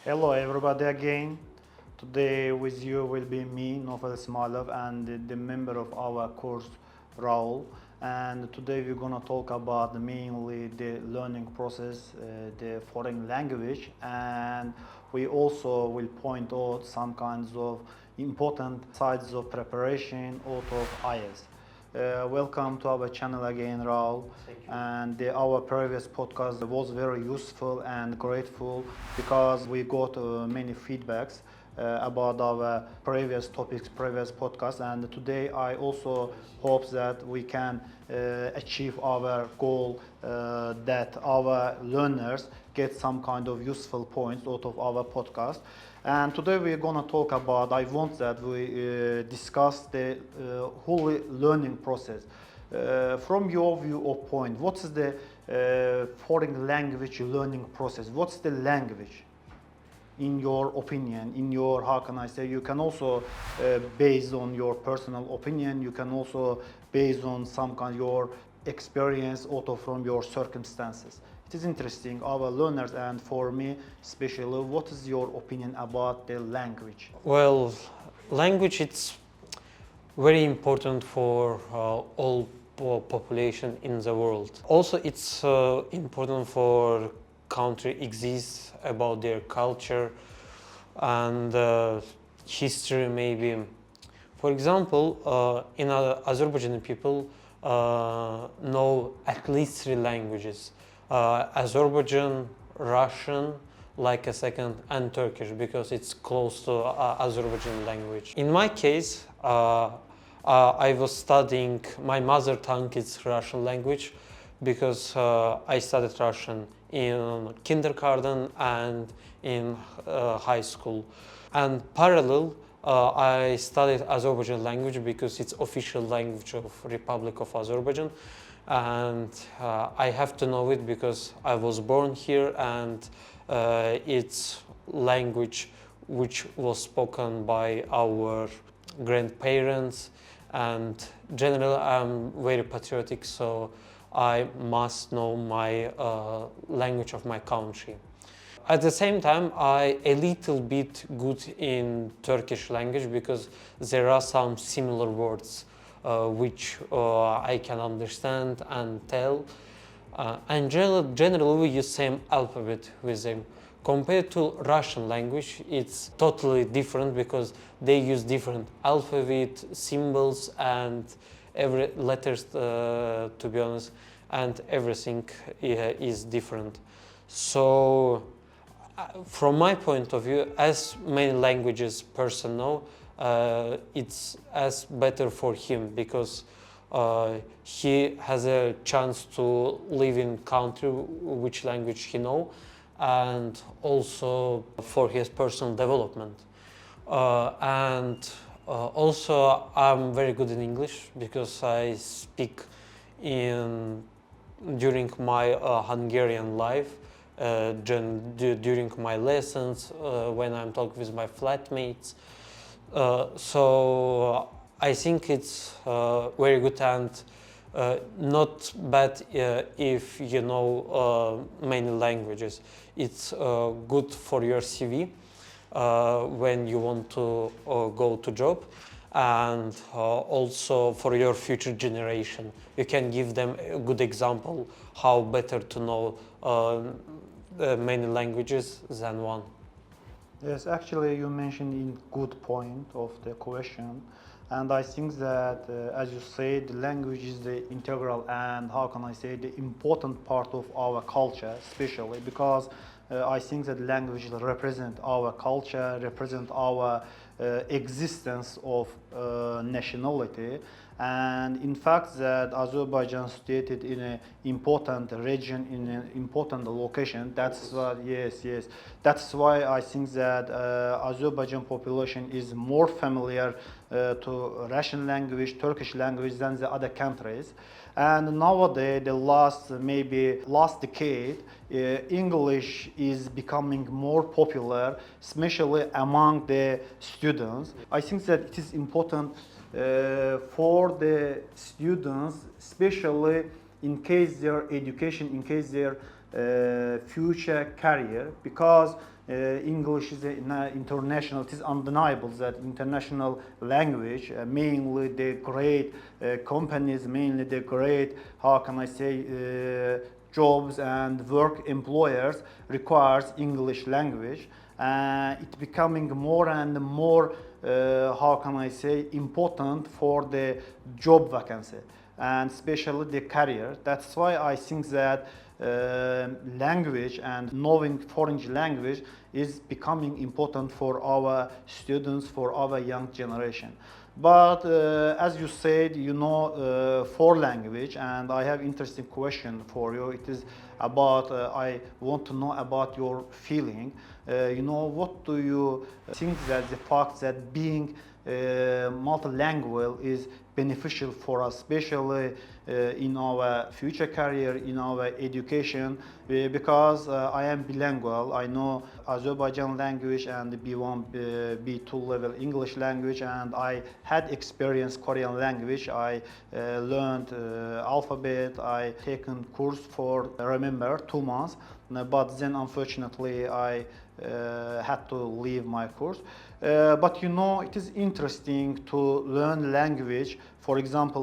Hello everybody again. Today with you will be me, Novel Ismailov, and the member of our course, Raul. And today we're gonna talk about mainly the learning process, the foreign language, and we also will point out some kinds of important sides of preparation out of IELTS. Welcome to our channel again, Raul. And our previous podcast was very useful and grateful because we got many feedbacks about our previous topics, previous podcasts. And today I also hope that we can achieve our goal that our learners get some kind of useful points out of our podcast. And today we're going to talk about, I want that we discuss the whole learning process. From your viewpoint, what is the foreign language learning process? What's the language? In your opinion, in your, how can I say, you can also based on your personal opinion, you can also based on some kind of your experience also from your circumstances. It is interesting, our learners, and for me especially, what is your opinion about the language? Well, language it's very important for all population in the world. Also, it's important for country exists about their culture and history maybe. For example, in Azerbaijani people know at least 3 languages. Azerbaijan, Russian, like a second, and Turkish because it's close to Azerbaijan language. In my case, I was studying, my mother tongue is Russian language because I studied Russian in kindergarten and in high school. And parallel, I studied Azerbaijan language because it's official language of Republic of Azerbaijan. And I have to know it because I was born here, and it's language which was spoken by our grandparents, and generally I'm very patriotic, so I must know my language of my country. At the same time, I a little bit good in Turkish language because there are some similar words which I can understand and tell. And generally we use same alphabet with them. Compared to Russian language, it's totally different because they use different alphabet, symbols, and every letters, to be honest, and everything is different. So, from my point of view, as many languages person know, it's as better for him because he has a chance to live in country which language he know, and also for his personal development. Also I'm very good in English because I speak during my Hungarian life, during my lessons, when I'm talking with my flatmates. So I think it's very good and not bad if you know many languages. It's good for your CV when you want to go to job, and also for your future generation. You can give them a good example how better to know many languages than one. Yes, actually you mentioned in good point of the question, and I think that as you say, the language is the integral and, how can I say, the important part of our culture, especially because I think that language represent our culture, represent our existence of nationality. And in fact that Azerbaijan situated in an important region, in an important location. That's why, yes, that's why I think that Azerbaijan population is more familiar to Russian language, Turkish language than the other countries. And nowadays, the last decade, English is becoming more popular, especially among the students. I think that it is important for the students, especially in case their education, in case their future career, because English is international. It is undeniable that international language, mainly the great companies, mainly the great, how can I say, jobs and work employers requires English language. It's becoming more and more, how can I say, important for the job vacancy and especially the career. That's why I think that language and knowing foreign language is becoming important for our students, for our young generation. But as you said, you know four language, and I have interesting question for you. It is about I want to know about your feeling. You know, what do you think that the fact that being multilingual is beneficial for us, especially in our future career, in our education, because I am bilingual. I know Azerbaijan language and B1, B2 level English language, and I had experience Korean language. I learned alphabet. I taken course for, remember, 2 months, but then unfortunately I had to leave my course. But you know, it is interesting to learn language. For example,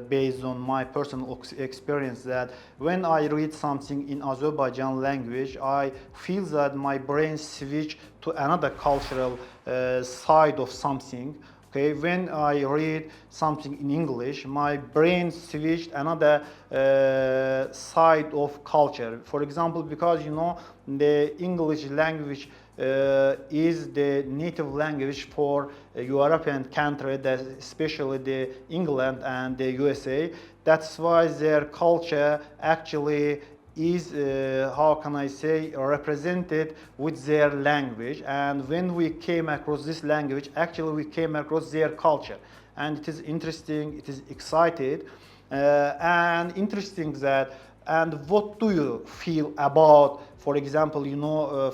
based on my personal experience, that when I read something in Azerbaijan language, I feel that my brain switch to another cultural side of something. Okay, when I read something in English, my brain switched another side of culture. For example, because you know the English language is the native language for European country, especially the England and the USA. That's why their culture actually is, how can I say, represented with their language. And when we came across this language, actually we came across their culture. And it is interesting, it is excited, and interesting that, and what do you feel about, for example, you know,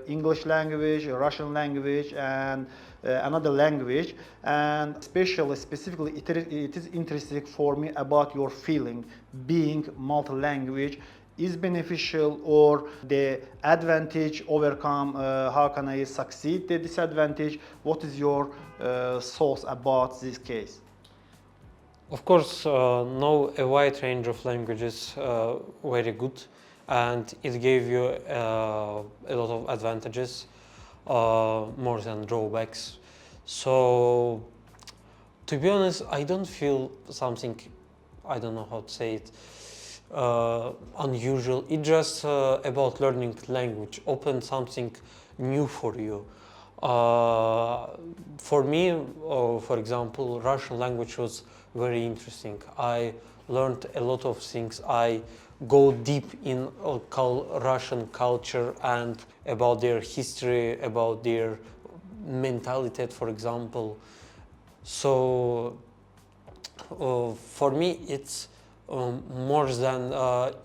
English language, Russian language, and another language, and specifically, it is interesting for me about your feeling being multi-language is beneficial, or the advantage overcome, how can I succeed the disadvantage? What is your thoughts about this case? Of course, know a wide range of languages very good, and it gave you a lot of advantages, more than drawbacks. So, to be honest, I don't feel something, I don't know how to say it, unusual. It's just about learning language, open something new for you. For me, for example, Russian language was very interesting. I learned a lot of things. I go deep in Russian culture and about their history, about their mentality, for example. So for me, it's more than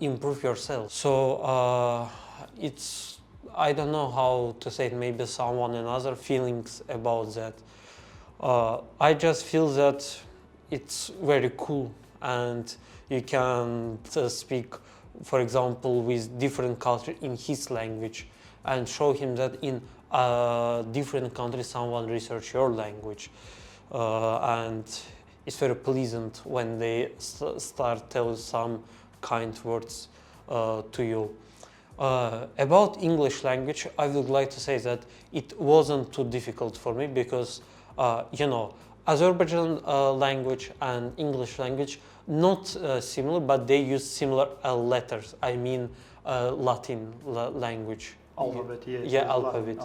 improve yourself. So it's, I don't know how to say it, maybe someone another feelings about that. I just feel that it's very cool, and you can speak, for example, with different culture in his language, and show him that in different countries someone research your language, and it's very pleasant when they start telling some kind words to you. About English language, I would like to say that it wasn't too difficult for me, because you know, Azerbaijan language and English language not similar, but they use similar letters. I mean Latin language. Alphabet, yes. Yeah, yes, alphabet.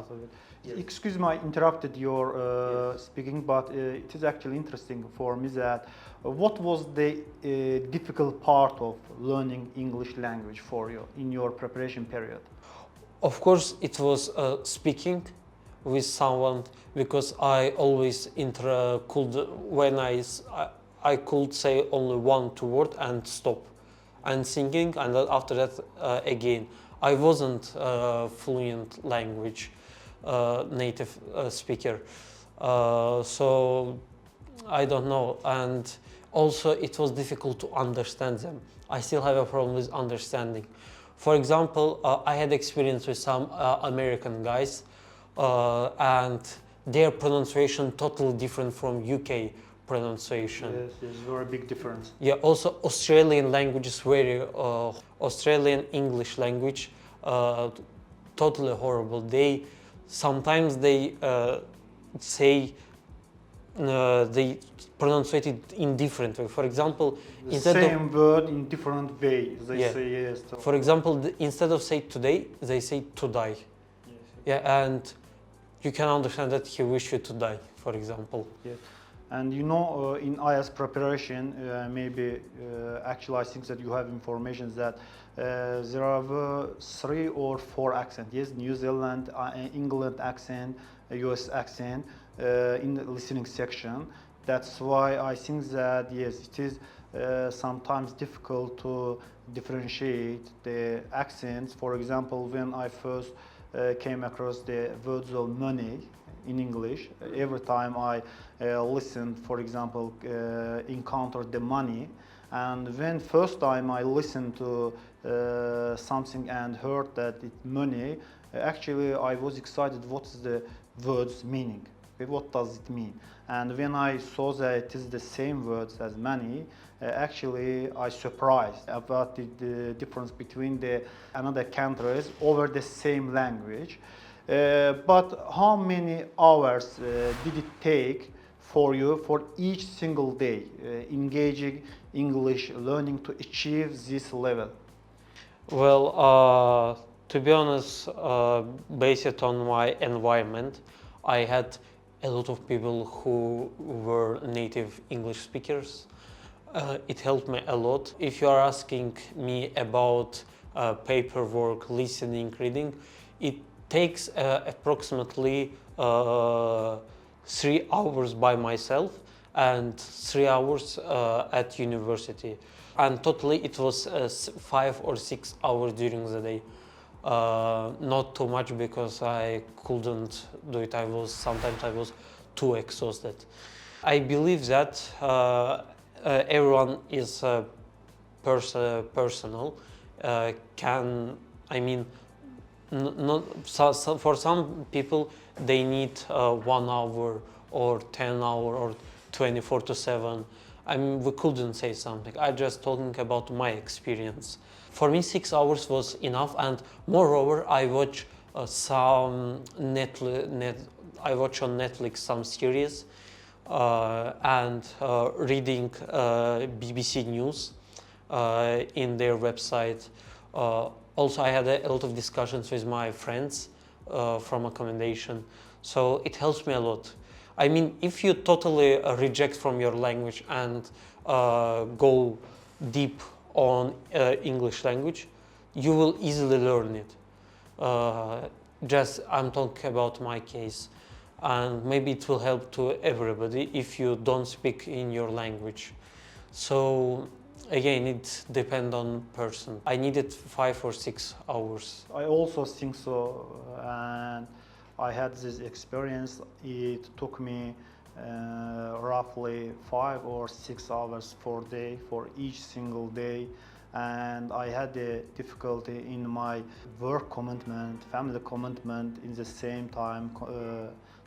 Yes. Excuse me, I interrupted your speaking, but it is actually interesting for me that what was the difficult part of learning English language for you in your preparation period? Of course, it was speaking with someone, because I always when I could say only 1-2 words and stop, and singing, and after that again. I wasn't fluent language native speaker, so I don't know, and also it was difficult to understand them. I still have a problem with understanding. For example, I had experience with some American guys, and their pronunciation totally different from UK pronunciation. Yes, there's very big difference. Yeah, also Australian language is very, Australian English language, totally horrible. Sometimes they say, they pronounce it in different way. For example, The instead same word in different way. They Yeah. say yes. For example, instead of say today, they say to die. Yes. Yeah, and you can understand that he wish you to die, for example. Yes. And you know, in IELTS preparation, maybe actually I think that you have information that there are 3 or 4 accents. Yes, New Zealand, England accent, US accent in the listening section. That's why I think that yes, it is sometimes difficult to differentiate the accents. For example, when I first came across the words of money in English, every time I listened, for example, encountered the money, and when first time I listened to something and heard that it's money, actually I was excited. What is the words meaning? What does it mean? And when I saw that it is the same words as money, actually I surprised about the difference between the another countries over the same language. But how many hours did it take for you for each single day engaging English learning to achieve this level? Well, to be honest, based on my environment, I had a lot of people who were native English speakers. It helped me a lot. If you are asking me about paperwork, listening, reading, it takes approximately 3 hours by myself and 3 hours at university. And totally it was 5 or 6 hours during the day. Not too much because I couldn't do it. Sometimes I was too exhausted. I believe that everyone is personal. For some people they need 1 hour or 10 hour or 24/7. We couldn't say something. I just talking about my experience. For me, 6 hours was enough, and moreover, I watch on Netflix some series and reading BBC News in their website. Also, I had a lot of discussions with my friends from accommodation, so it helps me a lot. I mean, if you totally reject from your language and go deep on English language, you will easily learn it. I'm talking about my case, and maybe it will help to everybody if you don't speak in your language. So again, it depends on person. I needed 5 or 6 hours. I also think so, and I had this experience. It took me roughly 5 or 6 hours per day for each single day, and I had a difficulty in my work commitment, family commitment in the same time,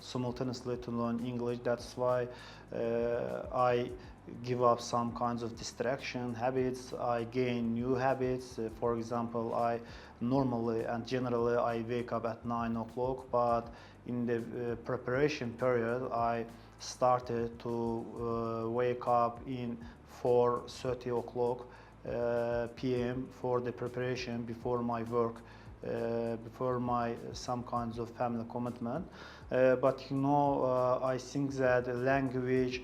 simultaneously to learn English. That's why I give up some kinds of distraction habits. I gain new habits. For example, I normally and generally I wake up at 9 o'clock, but in the preparation period I started to wake up in 4:30 o'clock p.m. for the preparation before my work, before my some kinds of family commitment. But you know, I think that language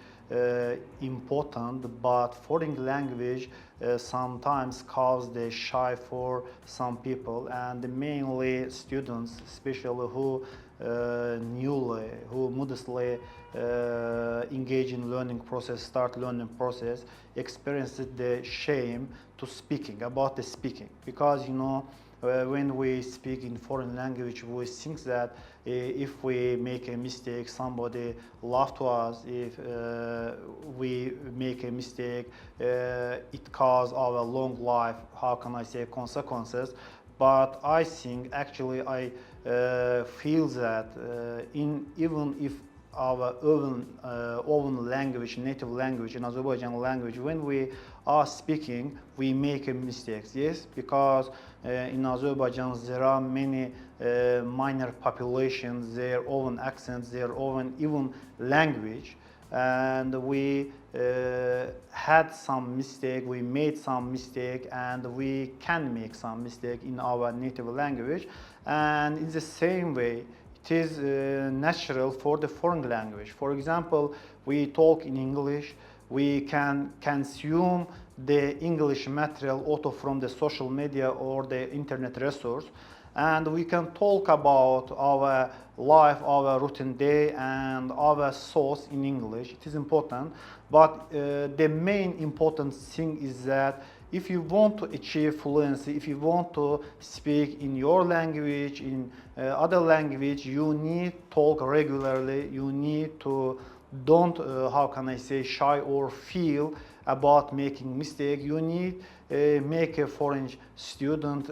important, but foreign language sometimes cause the shy for some people, and mainly students, especially who modestly engage in learning process, start learning process, experience the shame to speaking about the speaking, because you know, when we speak in foreign language, we think that if we make a mistake, somebody laugh to us. If we make a mistake, it cause our long life, how can I say, consequences. but I think actually I feel that even if our own language, native language, in Azerbaijan language, when we are speaking, we make mistakes. Yes, because in Azerbaijan there are many minor populations, their own accents, their own even language, and we had some mistake, we made some mistake, and we can make some mistake in our native language. And in the same way, it is natural for the foreign language. For example, we talk in English, we can consume the English material also from the social media or the internet resource, and we can talk about our life, our routine day, and our thoughts in English. It is important, but the main important thing is that if you want to achieve fluency, if you want to speak in your language, in other language, you need to talk regularly, you need to don't, how can I say, shy or feel about making mistake. You need make a foreign student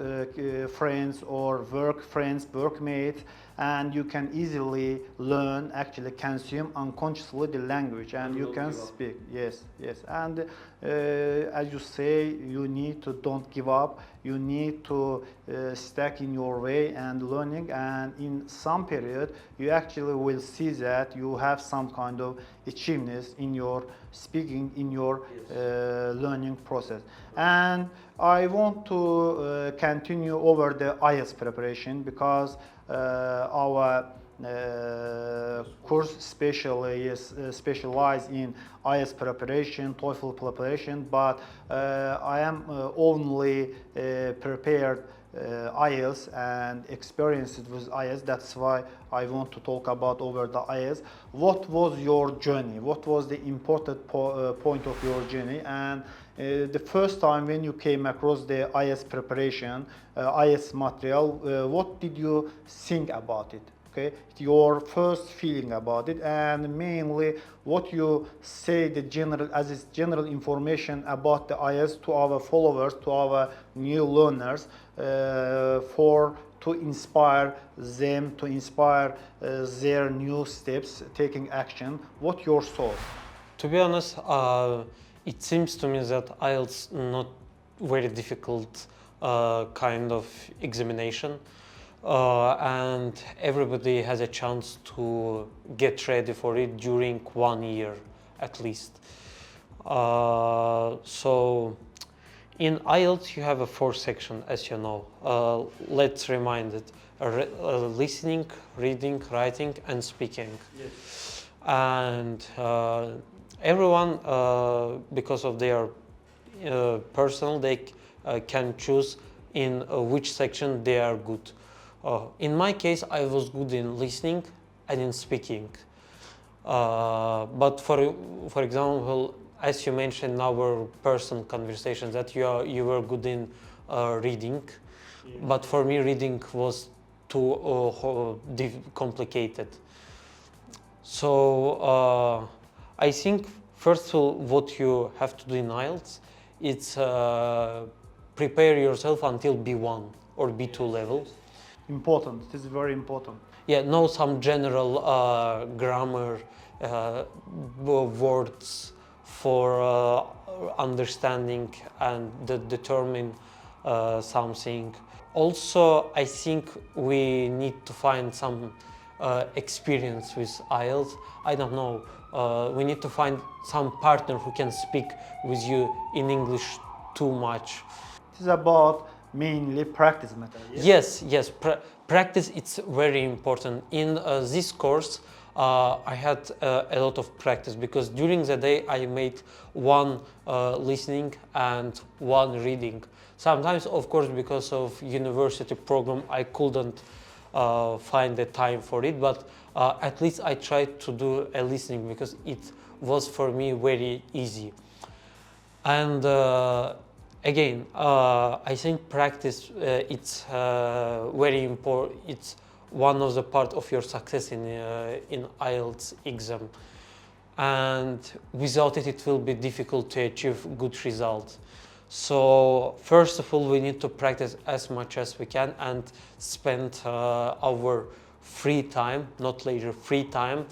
friends or work friends, workmates, and you can easily learn, actually consume unconsciously the language, and you can speak. Yes, yes. And as you say, you need to don't give up. You need to stack in your way and learning, and in some period you actually will see that you have some kind of achievements in your speaking, in your learning process. And I want to continue over the IELTS preparation, because our course specialize in IELTS preparation, TOEFL preparation, but I am only prepared IELTS and experienced with IELTS. That's why I want to talk about over the IELTS. What was your journey? What was the important point of your journey? And the first time when you came across the IELTS preparation, IELTS material, what did you think about it? Okay, your first feeling about it, and mainly what you say the general as is general information about the IELTS to our followers, to our new learners, for to inspire them, to inspire their new steps, taking action. What your thoughts? To be honest, it seems to me that IELTS not very difficult kind of examination. And everybody has a chance to get ready for it during 1 year at least. So in IELTS you have a 4 section, as you know. Let's remind it: listening, reading, writing, and speaking. Yes. And everyone, because of their personal, they can choose in which section they are good. In my case, I was good in listening and in speaking. But for example, as you mentioned in our personal conversations, that you were good in reading, yeah. But for me, reading was too complicated. So I think first of all, what you have to do in IELTS, it's prepare yourself until B1 or B2 level. Important. It is very important. Yeah, know some general grammar words for understanding and determine something. Also, I think we need to find some experience with IELTS. I don't know. We need to find some partner who can speak with you in English too much. It is about mainly practice matter. Yes. Practice, it's very important. In this course, I had a lot of practice, because during the day I made 1 listening and 1 reading. Sometimes, of course, because of university program, I couldn't find the time for it, but at least I tried to do a listening, because it was for me very easy. And again, I think practice, it's very important. It's one of the part of your success in IELTS exam. And without it, it will be difficult to achieve good results. So first of all, we need to practice as much as we can and spend our free time, not leisure, free time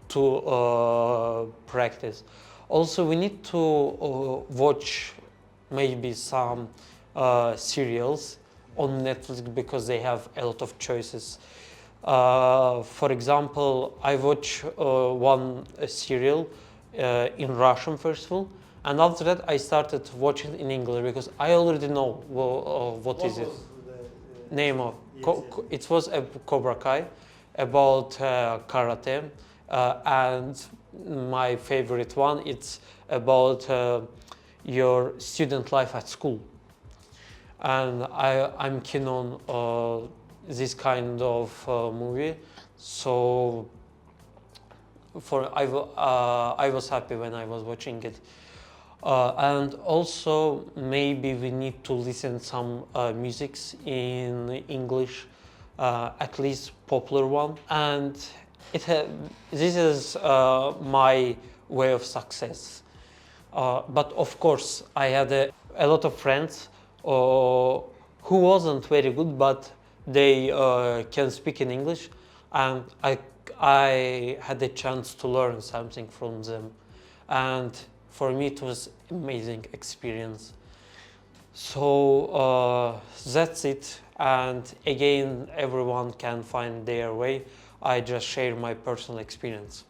to practice. Also, we need to watch maybe some serials on Netflix because they have a lot of choices. For example, I watch one serial in Russian first of all, and after that I started watching in English because I already know what is it. Name of it was a Cobra Kai about karate, and my favorite one it's about your student life at school, and I'm keen on this kind of movie, so I was happy when I was watching it. And also maybe we need to listen some musics in English, at least popular one, and this is my way of success. But of course I had a lot of friends who wasn't very good, but they can speak in English, and I had a chance to learn something from them, and for me it was amazing experience. So that's it, and again everyone can find their way. I just share my personal experience.